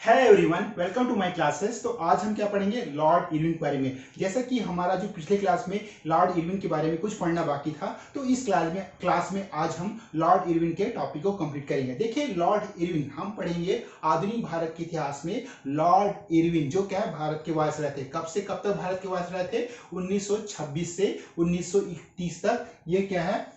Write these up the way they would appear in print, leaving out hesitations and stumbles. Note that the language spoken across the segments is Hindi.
है everyone, welcome to my classes. तो आज हम क्या पढ़ेंगे, लॉर्ड इरविन के बारे में। जैसा कि हमारा जो पिछले क्लास में लॉर्ड इरविन के बारे में कुछ पढ़ना बाकी था, तो इस क्लास में आज हम लॉर्ड इरविन के टॉपिक को कंप्लीट करेंगे। देखिए, लॉर्ड इरविन हम पढ़ेंगे आधुनिक भारत के इतिहास में। लॉर्ड इरविन जो क्या है, भारत के वायसराय थे। कब से कब तक भारत के वायसराय थे? 1926 से 1931 तक ये क्या है,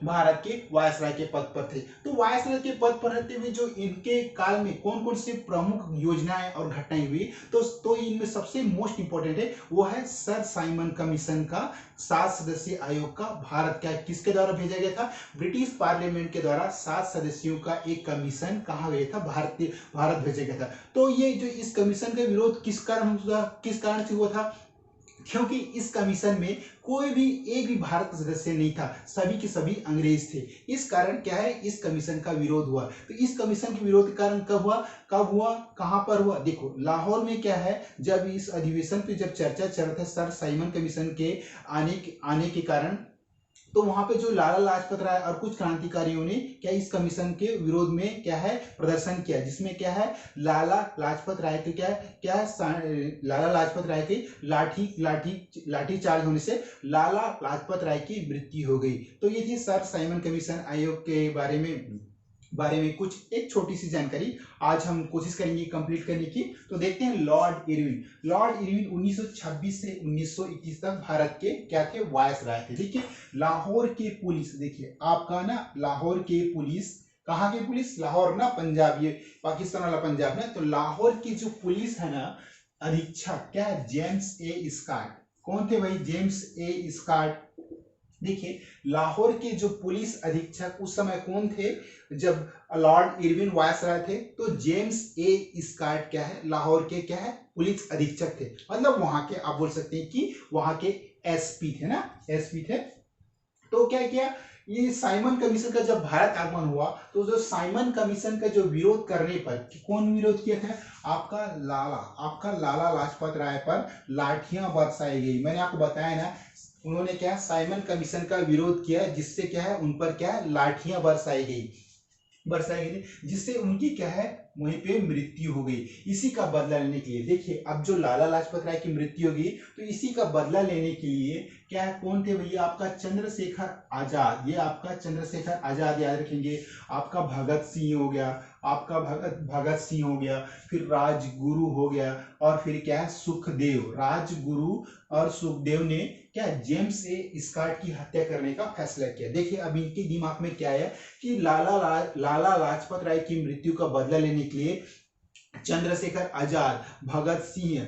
भारत के वायसराय के पद पर थे। तो वायसराय के पद पर रहते हुए जो इनके काल में कौन कौन सी प्रमुख योजनाएं और घटनाएं हुई, तो इनमें सबसे मोस्ट इंपॉर्टेंट है वो है सर साइमन कमीशन का 7 सदस्यीय आयोग का भारत का किसके द्वारा भेजा गया था? ब्रिटिश पार्लियामेंट के द्वारा 7 सदस्यों का एक कमीशन कहाँ गया था? भारत भेजा गया था। तो ये जो इस कमीशन का विरोध किस कारण से हुआ था? क्योंकि इस कमीशन में कोई भी एक भी भारत का सदस्य नहीं था, सभी के सभी अंग्रेज थे। इस कारण क्या है, इस कमीशन का विरोध हुआ। तो इस कमीशन के विरोध के कारण कब हुआ, कहां पर हुआ? देखो, लाहौर में क्या है, जब इस अधिवेशन पे जब चर्चा चल रहा था सर साइमन कमीशन के आने के कारण, तो वहां पे जो लाला लाजपत राय और कुछ क्रांतिकारियों ने क्या इस कमीशन के विरोध में क्या है, प्रदर्शन किया, जिसमें क्या है, लाला लाजपत राय के लाला लाजपत राय के लाठी चार्ज होने से लाला लाजपत राय की मृत्यु हो गई। तो ये थी सर साइमन कमीशन आयोग के बारे में कुछ एक छोटी सी जानकारी आज हम कोशिश करेंगे कंप्लीट करने की। तो देखते हैं लॉर्ड इरविन 1926 से 1921 तक भारत के क्या थे, वायसराय थे। देखिए, लाहौर के पुलिस, देखिए आपका ना लाहौर के पुलिस, कहाँ के पुलिस? लाहौर ना, पंजाब, ये पाकिस्तान वाला पंजाब ना। तो लाहौर की जो पुलिस है ना, अधीक्षक क्या है? James A Scott. कौन थे भाई? James A Scott. देखिए, लाहौर के जो पुलिस अधीक्षक उस समय कौन थे जब लॉर्ड इरविन वायसराय थे? तो जेम्स ए स्कॉट क्या है, लाहौर के क्या है, पुलिस अधीक्षक थे। मतलब वहां के, आप बोल सकते हैं कि वहां के एसपी थे ना, एसपी थे। तो क्या किया, ये साइमन कमीशन का जब भारत आगमन हुआ, तो जो साइमन कमीशन का जो विरोध करने पर, कौन विरोध किया था? आपका लाला लाजपत राय पर लाठियां बरसाई गई। मैंने आपको बताया ना, उन्होंने क्या, साइमन कमीशन का विरोध किया, जिससे क्या है, उन पर क्या है, लाठियां बरसाई गई, जिससे उनकी क्या है, वहीं पे मृत्यु हो गई। इसी का बदला लेने के लिए, देखिए अब जो लाला लाजपत राय की मृत्यु होगी, तो इसी का बदला लेने के लिए क्या है, कौन थे भैया? आपका चंद्रशेखर आजाद। ये आपका चंद्रशेखर आजाद याद रखेंगे। आपका भगत सिंह हो गया, आपका भगत सिंह हो गया, फिर राजगुरु हो गया, और फिर क्या है, सुखदेव। राजगुरु और सुखदेव ने क्या, जेम्स ए स्कॉट की हत्या करने का फैसला किया। देखिए, अब इनके दिमाग में क्या है कि लाला लाजपत राय की मृत्यु का बदला लेने के लिए चंद्रशेखर आजाद, भगत सिंह,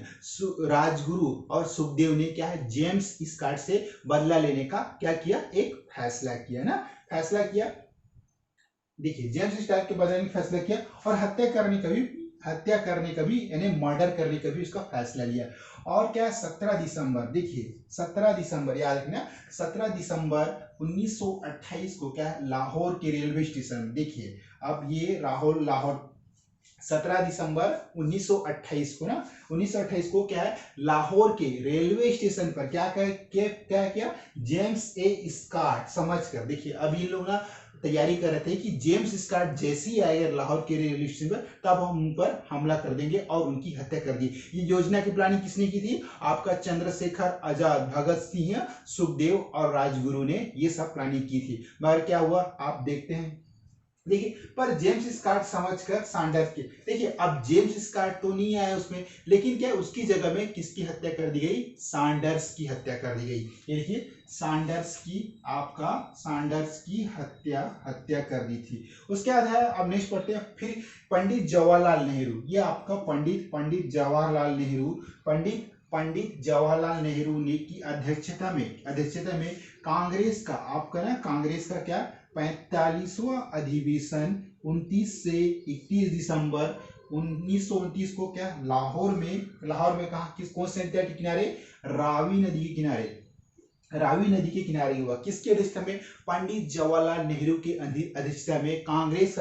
राजगुरु और सुखदेव ने क्या है, जेम्स स्कॉट से बदला लेने का क्या किया, एक फैसला किया ना, फैसला किया। देखिए, जेम्स स्कॉट के बदला लेने का फैसला किया, और हत्या करने का भी यानी मर्डर करने का भी उसका फैसला लिया। और क्या, 17 दिसंबर, देखिए 17 दिसंबर याद रखना, 17 दिसंबर 1928 को क्या है, लाहौर के रेलवे स्टेशन, देखिए अब ये लाहौर 17 दिसंबर 1928 को ना, 1928 को क्या है, लाहौर के रेलवे स्टेशन पर क्या किया, जेम्स ए स्कॉट समझकर। देखिए, अब ये लोग ना तैयारी कर रहे थे कि जेम्स स्कॉट जैसे ही आएगा लाहौर के रेलवे स्टेशन पर, तब हम उन पर हमला कर देंगे और उनकी हत्या कर दी। ये योजना की प्लानिंग किसने की थी? आपका चंद्रशेखर आजाद, भगत सिंह, सुखदेव और राजगुरु ने ये सब प्लानिंग की थी। मगर क्या हुआ, आप देखते हैं। देखिए, पर जेम्स स्कॉट समझकर सैंडर्स के, देखिए अब जेम्स स्कॉट तो नहीं आया उसमें, लेकिन क्या उसकी जगह में किसकी हत्या कर दी गई? सैंडर्स की हत्या कर दी गई। ये देखिए, सैंडर्स की हत्या कर दी थी। उसके बाद है, अब नेक्स्ट पढ़ते हैं, फिर पंडित जवाहरलाल नेहरू। ये आपका पंडित जवाहरलाल नेहरू ने की अध्यक्षता में कांग्रेस का क्या, 45वां अधिवेशन 29 से 31 दिसंबर 1929 को क्या, लाहौर में कहा, कौन से नदी के किनारे? रावी नदी के किनारे हुआ। किसकी अध्यक्षता में? पंडित जवाहरलाल नेहरू की अध्यक्षता में कांग्रेस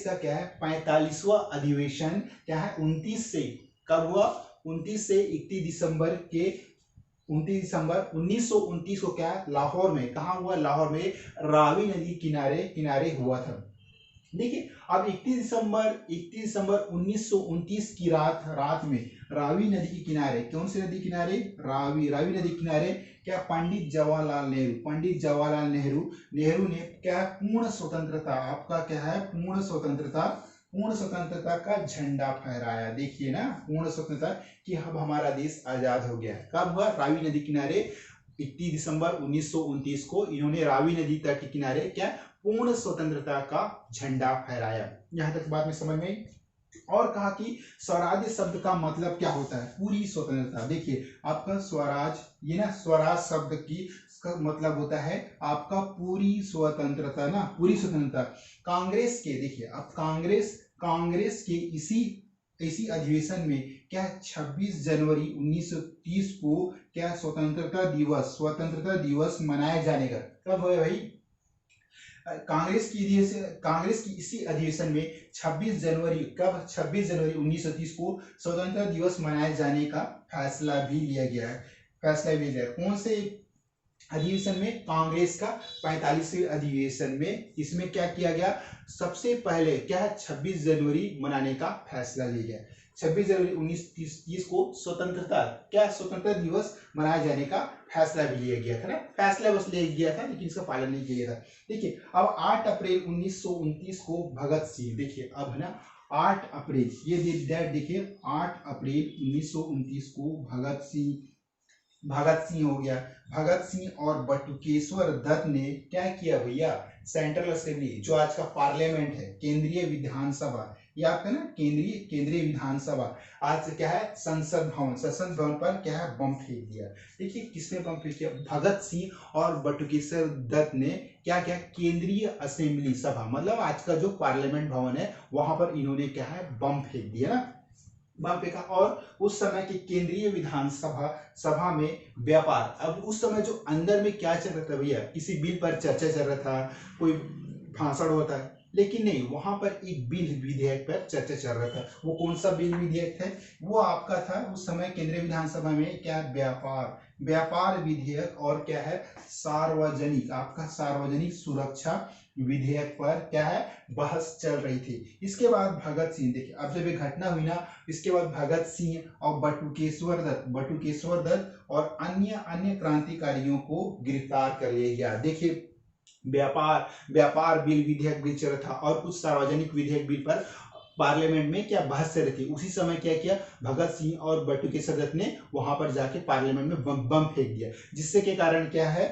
का क्या है, 45वां अधिवेशन क्या है, 29 से, कब हुआ, 29 से 31 दिसंबर 1929 को क्या, लाहौर में, कहा हुआ, लाहौर में रावी नदी किनारे हुआ था। देखिए अब 31 दिसंबर 1929 की रात में रावी नदी के किनारे, कौन सी नदी किनारे, रावी नदी किनारे क्या पंडित जवाहरलाल नेहरू ने क्या पूर्ण स्वतंत्रता, आपका क्या है पूर्ण स्वतंत्रता का झंडा फहराया। देखिए ना, पूर्ण स्वतंत्रता कि अब हमारा देश आजाद हो गया है। कब हुआ, रावी नदी किनारे 31 दिसंबर 1929 को इन्होंने रावी नदी तट के किनारे क्या पूर्ण स्वतंत्रता का झंडा फहराया। यहां तक बात में समझ में आई। और कहा कि स्वराज्य शब्द का मतलब क्या होता है, पूरी स्वतंत्रता। देखिए आपका स्वराज, ये ना स्वराज शब्द की का मतलब होता है आपका पूरी स्वतंत्रता ना, पूरी स्वतंत्रता। कांग्रेस के, देखिए अब कांग्रेस के इसी अधिवेशन में क्या 26 जनवरी 1930 को क्या स्वतंत्रता दिवस मनाए जाने का कब है भाई, कांग्रेस की इसी अधिवेशन में 26 जनवरी 1930 को स्वतंत्रता दिवस मनाए जाने का फैसला भी लिया गया। कौन से अधिवेशन में, कांग्रेस का 45वें अधिवेशन में। इसमें क्या किया गया, सबसे पहले क्या 26 जनवरी मनाने का फैसला लिया गया। 26 जनवरी 1930 को स्वतंत्रता दिवस मनाए जाने का फैसला भी लिया गया था ना, फैसला बस लिया गया था लेकिन इसका पालन नहीं किया गया था। देखिए अब 8 अप्रैल 1929 को भगत सिंह, देखिए अब है ना 8 अप्रैल, ये देखिए 8 अप्रैल 1929 को भगत सिंह हो गया। भगत सिंह और बटुकेश्वर दत्त ने क्या किया भैया, सेंट्रल असेंबली जो आज का पार्लियामेंट है, केंद्रीय विधानसभा, ये आपका ना केंद्रीय विधानसभा, आज क्या है संसद भवन पर क्या है बम फेंक दिया। देखिए किसने बम फेंक दिया, भगत सिंह और बटुकेश्वर दत्त ने क्या किया, केंद्रीय असेंबली सभा मतलब आज का जो पार्लियामेंट भवन है वहां पर इन्होंने क्या है बम फेंक दिया ना, बम फेंका। और उस समय की केंद्रीय विधानसभा में व्यापार, अब उस समय जो अंदर में क्या चल रहा था भैया, किसी बिल पर चर्चा चल रहा था, कोई भाषण होता है, लेकिन नहीं, वहां पर एक बिल विधेयक पर चर्चा चल रहा था। वो कौन सा बिल विधेयक था, वो आपका था उस समय केंद्रीय विधानसभा में क्या व्यापार विधेयक और क्या है सार्वजनिक सुरक्षा विधेयक पर क्या है बहस चल रही थी। इसके बाद भगत सिंह, देखिए अब जब ये घटना हुई ना, इसके बाद भगत सिंह और बटुकेश्वर दत्त और अन्य क्रांतिकारियों को गिरफ्तार कर लिया गया। देखिए व्यापार बिल विधेयक बिल चल रहा था और कुछ सार्वजनिक विधेयक बिल पर पार्लियामेंट में क्या बहस चल रही थी। उसी समय क्या किया, भगत सिंह और बटुकेश्वर दत्त ने वहां पर जाके पार्लियामेंट में बम फेंक दिया, जिससे के कारण क्या है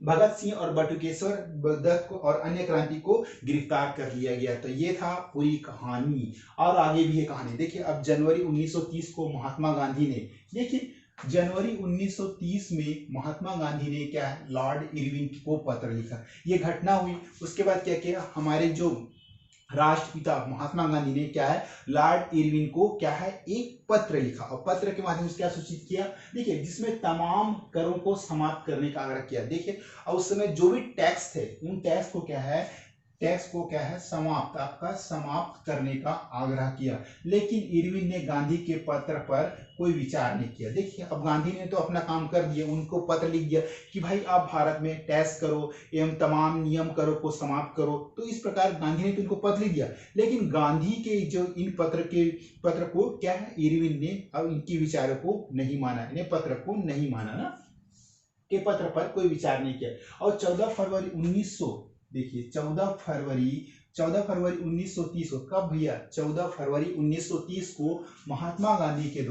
भगत सिंह और बटुकेश्वर दत्त को और अन्य क्रांति को गिरफ्तार कर लिया गया। तो ये था पूरी कहानी, और आगे भी ये कहानी। देखिए अब जनवरी 1930 को महात्मा गांधी ने, देखिए जनवरी 1930 में महात्मा गांधी ने क्या है लॉर्ड इरविन को पत्र लिखा। ये घटना हुई, उसके बाद क्या किया, हमारे जो राष्ट्रपिता महात्मा गांधी ने क्या है लॉर्ड इरविन को क्या है एक पत्र लिखा, और पत्र के माध्यम से क्या सूचित किया, देखिए जिसमें तमाम करों को समाप्त करने का आग्रह किया। देखिए और उस समय जो भी टैक्स थे उन टैक्स को क्या है समाप्त करने का आग्रह किया, लेकिन इरविन ने गांधी के पत्र पर कोई विचार नहीं किया। देखिए अब गांधी ने तो अपना काम कर दिया, उनको पत्र लिख दिया कि भाई आप भारत में टैक्स करो एवं तमाम नियम करो को समाप्त करो, तो इस प्रकार गांधी ने तो उनको पत्र लिख दिया, लेकिन गांधी के जो इन पत्र को क्या है इरविन ने अब इनके विचारों को नहीं माना, इन्हें पत्र को नहीं माना ना, के पत्र पर कोई विचार नहीं किया। और 14 फरवरी 1930 को, कब भैया 14 फरवरी 1930 को महात्मा गांधी के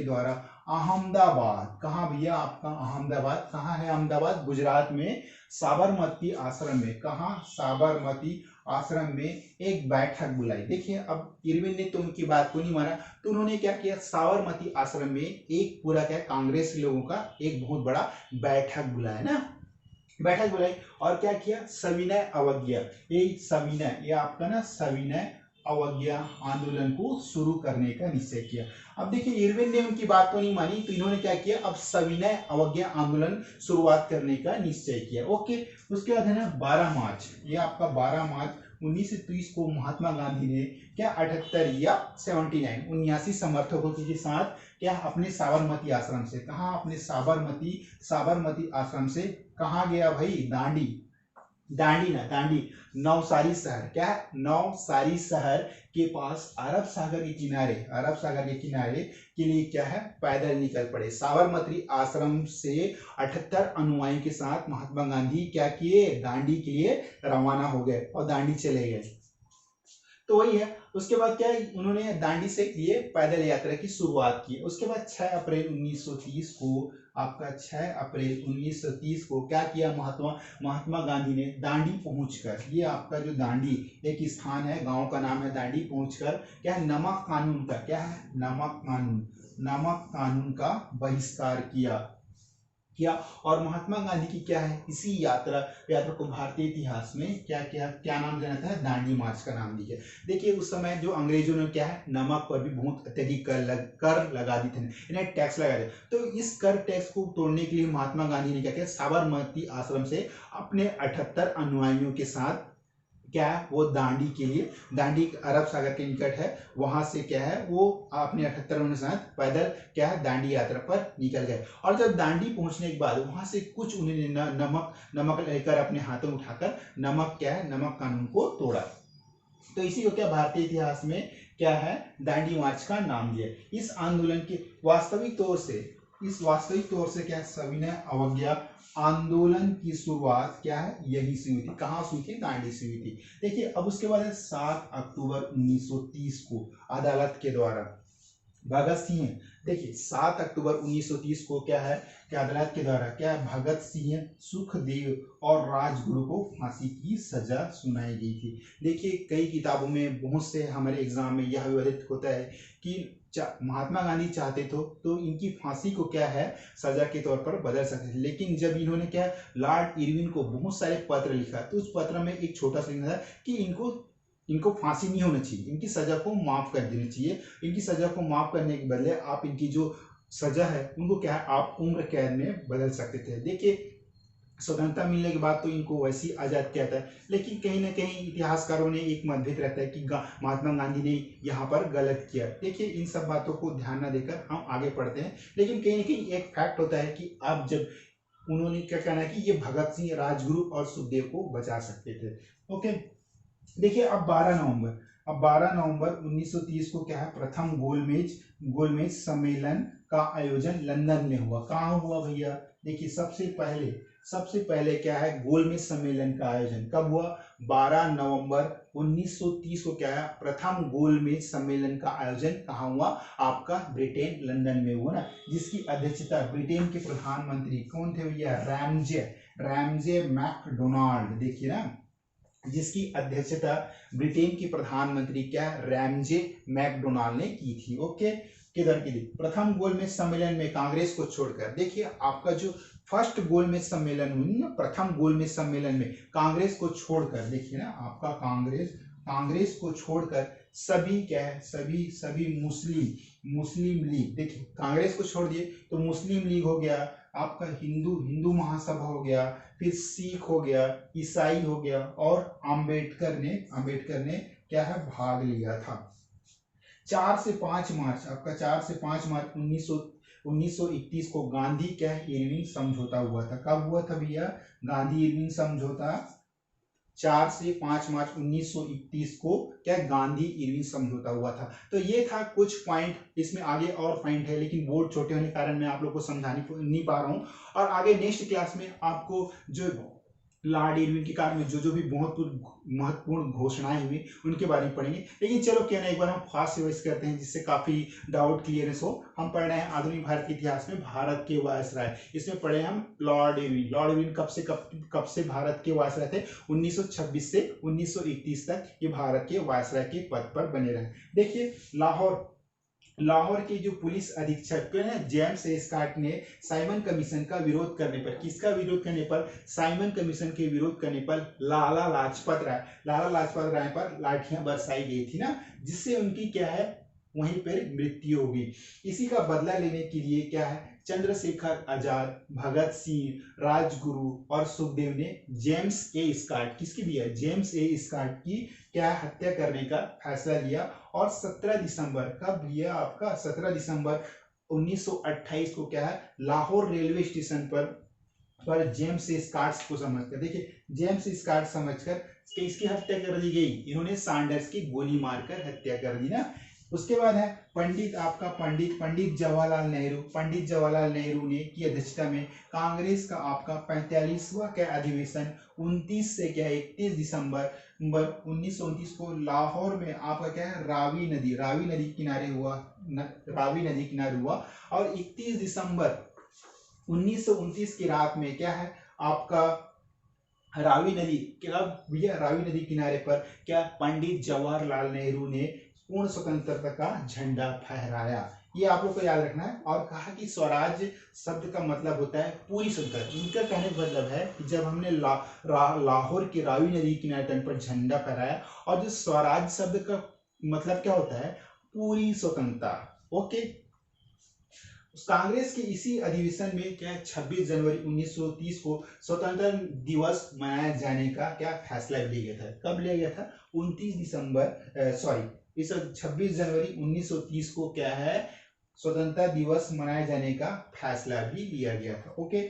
द्वारा अहमदाबाद, कहाँ भैया आपका अहमदाबाद, कहाँ है अहमदाबाद, गुजरात में साबरमती आश्रम में, कहाँ साबरमती आश्रम में एक बैठक बुलाई। देखिए अब इरविन ने तो उनकी बात को नहीं माना, तो उन्होंने क्या किया साबरमती आश्रम में एक पूरा क्या कांग्रेस लोगों का एक बहुत बड़ा बैठक बुलाया ना, बैठक बुलाई और क्या किया सविनय अवज्ञा, ये आपका ना सविनय अवज्ञा आंदोलन को शुरू करने का निश्चय किया। अब देखिए इरविन ने उनकी बात तो नहीं मानी, तो इन्होंने क्या किया अब सविनय अवज्ञा आंदोलन शुरुआत करने का निश्चय किया। ओके, उसके बाद है ना 12 मार्च, ये आपका 12 मार्च 1930 को महात्मा गांधी ने क्या 78 या 79 समर्थकों के साथ क्या अपने साबरमती आश्रम से, कहा अपने साबरमती आश्रम से कहाँ गया भाई दांडी ना, दांडी नवसारी शहर, क्या है, नवसारी शहर के पास अरब सागर के किनारे, अरब सागर के किनारे के लिए क्या है, पैदल निकल पड़े। साबरमती आश्रम से 78 अनुयायियों के साथ महात्मा गांधी क्या किए, दांडी के लिए रवाना हो गए और दांडी चले गए। तो वही है। उसके बाद क्या है, उन्होंने दांडी से ये पैदल यात्रा की शुरुआत की। उसके बाद 6 अप्रैल 1930 को, आपका 6 अप्रैल 1930 को क्या किया, महात्मा गांधी ने दांडी पहुंचकर, ये आपका जो दांडी एक स्थान है, गांव का नाम है दांडी, पहुंचकर क्या है, नमक कानून का, क्या है, नमक कानून का बहिष्कार किया। और महात्मा गांधी की क्या है, इसी यात्रा को भारतीय इतिहास में क्या नाम देना था, दांडी मार्च का नाम दिया। देखिए उस समय जो अंग्रेजों ने क्या है, नमक पर भी बहुत अत्यधिक कर लगा दी थी, इन्हें टैक्स लगा दिया। तो इस कर टैक्स को तोड़ने के लिए महात्मा गांधी ने क्या किया, साबरमती आश्रम से अपने 78 अनुयायियों के साथ क्या है, वो दांडी के लिए, दांडी अरब सागर के निकट है, वहां से क्या है, वो अपने 78 के साथ पैदल क्या है, दांडी यात्रा पर निकल गए। और जब दांडी पहुंचने के बाद वहां से कुछ उन्होंने नमक लेकर अपने हाथों में उठाकर नमक क्या है, नमक कानून को तोड़ा। तो इसी को क्या भारतीय इतिहास में क्या है, दांडी मार्च का नाम दिया। इस आंदोलन के वास्तविक तौर से क्या सविनय अवज्ञा आंदोलन की शुरुआत क्या है, यही से हुई थी। कहाँ से हुई थी, दांडी से हुई थी। देखिए अब उसके बाद है 7 अक्टूबर 1930 को अदालत के द्वारा भगत सिंह, देखिए 7 अक्टूबर 1930 को क्या है, क्या अदालत के द्वारा क्या भगत सिंह, सुखदेव और राजगुरु को फांसी की सजा सुनाई गई थी। देखिए कई किताबों में, बहुत से हमारे एग्जाम में यह विवादित होता है कि महात्मा गांधी चाहते तो इनकी फांसी को क्या है, सजा के तौर पर बदल सकते थे। लेकिन जब इन्होंने क्या लॉर्ड इरविन को बहुत सारे पत्र लिखा, तो उस पत्र में एक छोटा सा लिखा था कि इनको फांसी नहीं होना चाहिए, इनकी सजा को माफ कर देनी चाहिए। इनकी सजा को माफ करने के बदले आप इनकी जो सजा है उनको क्या है, आप उम्र कैद में बदल सकते थे। देखिए स्वतंत्रता मिलने के बाद तो इनको वैसे ही आजाद किया था, लेकिन कहीं ना कहीं इतिहासकारों ने एक मतभेद रहता है कि महात्मा गांधी ने यहाँ पर गलत किया। देखिए इन सब बातों को ध्यान न देकर हम आगे बढ़ते हैं, लेकिन कहीं ना कहीं एक फैक्ट होता है कि अब जब उन्होंने क्या कहना है कि ये भगत सिंह, राजगुरु और सुखदेव को बचा सकते थे। ओके, देखिए अब 12 नवंबर 1930 को क्या है, प्रथम गोलमेज सम्मेलन का आयोजन लंदन में हुआ। कहाँ हुआ भैया, देखिए सबसे पहले क्या है, गोलमेज सम्मेलन का आयोजन कब हुआ, 12 नवंबर 1930 को क्या है, प्रथम गोलमेज सम्मेलन का आयोजन कहाँ हुआ, आपका ब्रिटेन लंदन में हुआ ना, जिसकी अध्यक्षता ब्रिटेन के प्रधानमंत्री कौन थे भैया, रैमजे मैकडोनाल्ड, देखिए ना, जिसकी अध्यक्षता ब्रिटेन के प्रधानमंत्री क्या रैमजे मैकडोनाल्ड ने की थी। ओके, किधर की थी, प्रथम गोलमेज सम्मेलन में कांग्रेस को छोड़कर, देखिए आपका जो फर्स्ट गोलमेज सम्मेलन हुई ना, प्रथम गोलमेज सम्मेलन में कांग्रेस को छोड़कर, देखिए ना आपका कांग्रेस को छोड़कर सभी क्या है, सभी मुस्लिम लीग, देखिए कांग्रेस को छोड़ दिए तो मुस्लिम लीग हो गया, आपका हिंदू महासभा हो गया, फिर सिख हो गया, ईसाई हो गया, और अंबेडकर ने क्या है, भाग लिया था। 4 से 5 मार्च आपका 4 से 5 मार्च 1931 को गांधी क्या इरविन समझौता हुआ था। कब हुआ था भैया, गांधी इरविन समझौता 4 से 5 मार्च 1931 को क्या गांधी इरविन समझौता हुआ था। तो ये था कुछ पॉइंट, इसमें आगे और पॉइंट है, लेकिन बोर्ड छोटे होने के कारण मैं आप लोग को समझा नहीं पा रहा हूँ। और आगे नेक्स्ट क्लास में आपको जो लॉर्ड इरविन के कारण में जो भी बहुत महत्वपूर्ण घोषणाएं हुई उनके बारे में पढ़ेंगे। लेकिन चलो क्या ना, एक बार हम फास्ट रिवाइज करते हैं जिससे काफी डाउट क्लियरेंस हो। हम पढ़ रहे हैं आधुनिक भारत के इतिहास में भारत के वायसराय, इसमें पढ़े हम लॉर्ड इरविन कब से भारत के वायसराय थे, 1926 से 1931 तक ये भारत के वायसराय के पद पर बने रहे। देखिए लाहौर के जो पुलिस अधीक्षक जेम्स ए स्कॉट ने साइमन कमीशन का विरोध करने पर, किसका विरोध करने पर, साइमन कमीशन के विरोध करने पर लाला लाजपत राय पर लाठियां बरसाई गई थी ना, जिससे उनकी क्या है, वहीं पर मृत्यु हो गई। इसी का बदला लेने के लिए क्या है, चंद्रशेखर आजाद, भगत सिंह, राजगुरु और सुखदेव ने जेम्स ए स्कॉट, किसकी भी है, जेम्स ए स्कॉट की क्या हत्या करने का फैसला लिया। और 17 दिसंबर कब लिया, आपका 17 दिसंबर 1928 को क्या है, लाहौर रेलवे स्टेशन पर पर जेम्स स्कॉट्स को समझकर, देखिए जेम्स स्कॉट समझकर कि इसकी हत्या कर दी गई, इन्होंने सैंडर्स की गोली मारकर हत्या कर दी ना। उसके बाद है पंडित, आपका पंडित जवाहरलाल नेहरू। पंडित जवाहरलाल नेहरू ने की अध्यक्षता में कांग्रेस का आपका 45वां क्या अधिवेशन 29 से क्या 31 दिसंबर 1929 को लाहौर में आपका क्या है रावी नदी किनारे हुआ, रावी नदी किनारे हुआ। और 31 दिसंबर 1929 की रात में क्या है आपका रावी नदी, क्या भैया रावी नदी किनारे पर क्या पंडित जवाहरलाल नेहरू ने पूर्ण स्वतंत्रता का झंडा फहराया। ये आप लोग को याद रखना है। और कहा कि स्वराज शब्द का मतलब होता है पूरी स्वतंत्रता। इनका कहने का मतलब है कि जब हमने लाहौर की रावी नदी किनारे तट पर झंडा फहराया, और जो स्वराज शब्द का मतलब क्या होता है, पूरी स्वतंत्रता। ओके, कांग्रेस के इसी अधिवेशन में क्या 26 जनवरी 1930 को स्वतंत्रता दिवस मनाए जाने का क्या फैसला लिया गया था। कब लिया गया था? 29 दिसंबर सॉरी इस 26 जनवरी 1930 को क्या है स्वतंत्रता दिवस मनाए जाने का फैसला भी लिया गया था। ओके,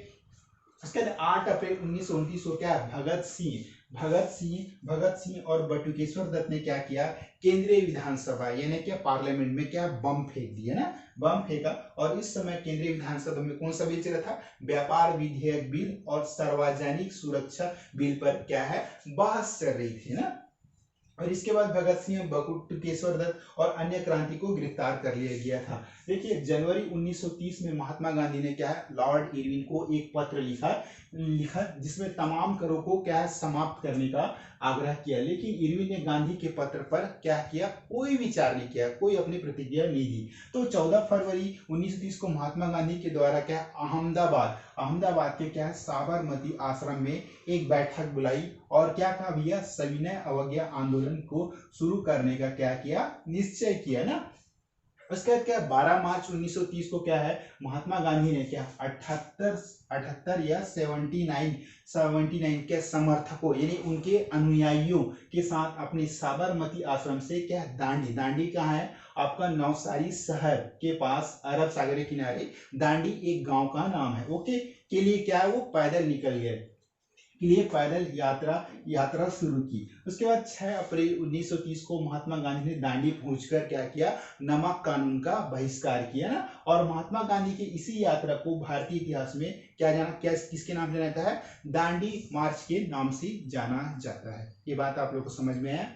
उसके बाद 8 अप्रैल 1929 को क्या भगत सिंह और बटुकेश्वर दत्त ने क्या किया, केंद्रीय विधानसभा यानी क्या पार्लियामेंट में क्या बम फेंक दिया ना, बम फेंका। और इस समय केंद्रीय विधानसभा में कौन सा बिल चल रहा था? व्यापार विधेयक बिल और सार्वजनिक सुरक्षा बिल पर क्या है बहस चल रही थी ना। और इसके बाद भगत सिंह, बटुकेश्वर दत्त और अन्य क्रांति को गिरफ्तार कर लिया गया था। देखिए जनवरी 1930 में महात्मा गांधी ने क्या है लॉर्ड इरविन को एक पत्र लिखा जिसमें तमाम करों को क्या समाप्त करने का आग्रह किया। लेकिन इरविन ने गांधी के पत्र पर क्या किया, कोई विचार नहीं किया, कोई अपनी प्रतिक्रिया नहीं दी। तो 14 फरवरी 1930 को महात्मा गांधी के द्वारा क्या अहमदाबाद के क्या साबरमती आश्रम में एक बैठक बुलाई और क्या कहा भैया, सविनय अवज्ञा आंदोलन को शुरू करने का क्या किया, निश्चय किया ना। उसके बाद क्या 12 मार्च 1930 को क्या है महात्मा गांधी ने क्या 78 या 79 के समर्थकों यानी उनके अनुयायियों के साथ अपने साबरमती आश्रम से क्या दांडी कहाँ है आपका नवसारी शहर के पास अरब सागर के किनारे, दांडी एक गांव का नाम है। ओके, के लिए क्या है वो पैदल निकल गए, के लिए पैदल यात्रा शुरू की। उसके बाद 6 अप्रैल 1930 को महात्मा गांधी ने दांडी पहुंचकर क्या किया, नमक कानून का बहिष्कार किया ना। और महात्मा गांधी की इसी यात्रा को भारतीय इतिहास में क्या किसके नाम जाना जाता है, दांडी मार्च के नाम से जाना जाता है। ये बात आप लोग को समझ में आया।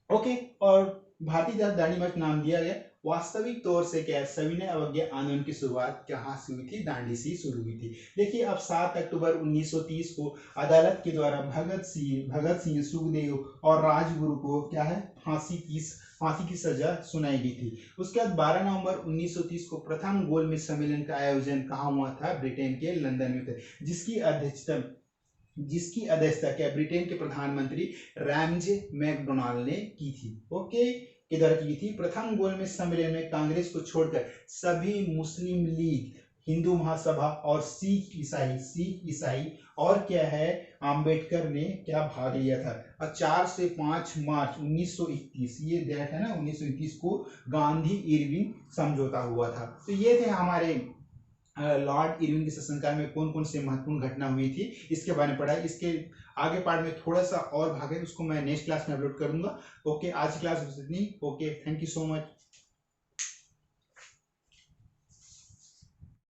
ओके, और भारतीय इतिहास दांडी मार्च नाम दिया गया। वास्तविक तौर से क्या सविनय अवज्ञा आंदोलन की शुरुआत कहाँ से हुई थी, दांडी से शुरू हुई थी। देखिए अब 7 अक्टूबर 1930 को अदालत के द्वारा भगत सिंह सुखदेव और राजगुरु को क्या है फांसी की सजा सुनाई गई थी। उसके बाद 12 नवंबर 1930 को प्रथम गोलमेज सम्मेलन का आयोजन कहाँ हुआ था, ब्रिटेन के लंदन में था, जिसकी अध्यक्षता क्या ब्रिटेन के प्रधानमंत्री रैमजे मैकडोनाल्ड ने की थी। ओके, के द्वारा की थी। प्रथम गोलमेज सम्मेलन में कांग्रेस को छोड़कर सभी मुस्लिम लीग, हिंदू महासभा और सीख ईसाई और क्या है आम्बेडकर ने क्या भाग लिया था। और 4 से 5 मार्च 1931 ये डेट है ना 1931 को गांधी इरविन समझौता हुआ था। तो ये थे हमारे लॉर्ड इरविन के शासनकाल में कौन कौन से महत्वपूर्ण घटना हुई थी, इसके बारे में पढ़ा। इसके आगे पार्ट में थोड़ा सा और भाग है, उसको मैं नेक्स्ट क्लास में अपलोड करूंगा। ओके, आज की क्लास बस इतनी। Okay, thank you so much.